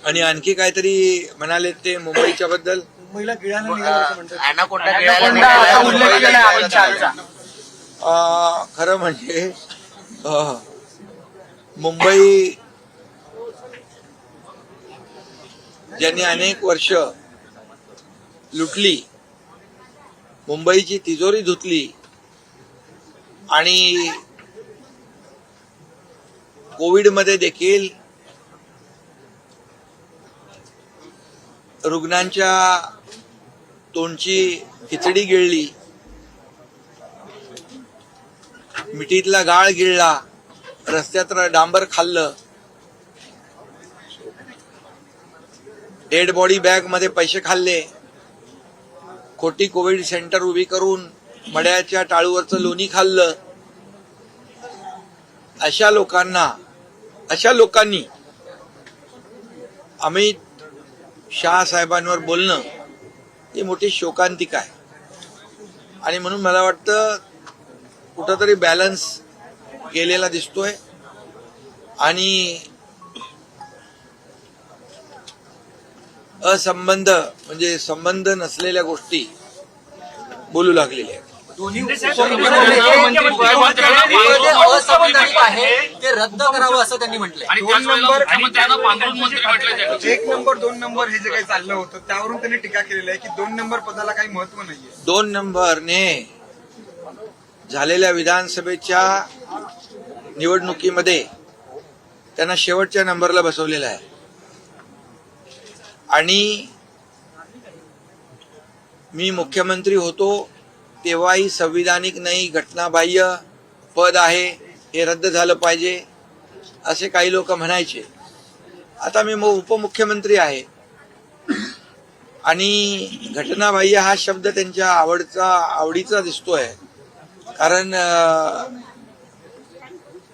आणि आणखी काहीतरी म्हणाले ते मुंबईच्या बद्दल. मुंबईला गिळानं निघालं असं म्हणतात. अॅनाकोंडा गिळायला उल्लेख केलाय अमित शहाचा. खरं म्हणजे मुंबई ज्यांनी अनेक वर्ष लुटली, मुंबईची तिजोरी धुतली आणि कोविडमध्ये देखील रुग्णांच्या तोंडची खिचडी गिळली, मिठीतला गाळ गिळला, रस्त्यात डांबर खाल्लं, डेड बॉडी बॅग मध्ये पैसे खाल्ले, खोटी कोविड सेंटर उभी करून मड्याच्या टाळूवरचं लोणी खाल्लं. अशा लोकांनी अमित शहा साहेबांवर बोलणं ही मोठी शोकांतिका आहे. आणि म्हणून मला वाटतं कुठंतरी बॅलन्स गेलेला दिसतोय आणि असंबंध म्हणजे संबंध नसलेल्या गोष्टी बोलू लागलेल्या आहेत. ते रद्द करावं असं त्यांनी म्हटलंय. एक नंबर 2 नंबर हे जे काही चाललं होतं त्यावरून त्यांनी टीका केलेली आहे की 2 नंबर पदाला काही महत्व नाहीये. 2 नंबरने झालेल्या विधानसभेच्या निवडणुकीमध्ये त्यांना शेवटच्या नंबरला बसवलेला आहे आणि मी मुख्यमंत्री होतो तेव्हाही संविधानिक नाही, घटनाबाह्य पद आहे, हे रद्द झालं पाहिजे असे काही लोक म्हणायचे. आता मी उपमुख्यमंत्री आहे आणि घटनाबाह्य हा शब्द त्यांच्या आवडीचा दिसतोय. कारण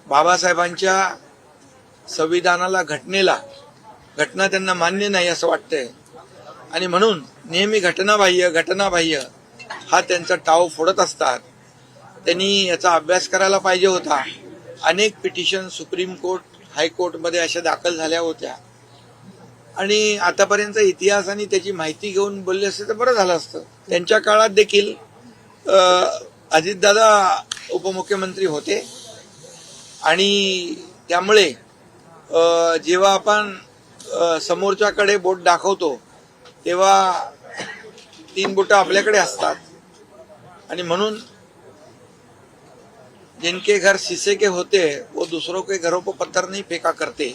बाबासाहेबांच्या संविधानाला, घटना त्यांना मान्य नाही असं वाटतंय आणि म्हणून नेहमी घटनाबाह्य हा त्यांचा टाव फोडत असतात. त्यांनी याचा अभ्यास करायला पाहिजे होता. अनेक पिटिशन सुप्रीम कोर्ट, हायकोर्टमध्ये अशा दाखल झाल्या होत्या आणि आतापर्यंत इतिहास आणि त्याची माहिती घेऊन बोलले असते तर बरं झालं असतं. त्यांच्या काळात देखील अजितदादा उपमुख्यमंत्री होते आणि त्यामुळे जेव्हा आपण समोरच्याकडे बोट दाखवतो तेव्हा 3 बोटं आपल्याकडे असतात आणि म्हणून जिनके घर शीशे के होते वो दूसरों के घरों पर पत्थर नहीं फेंका करते.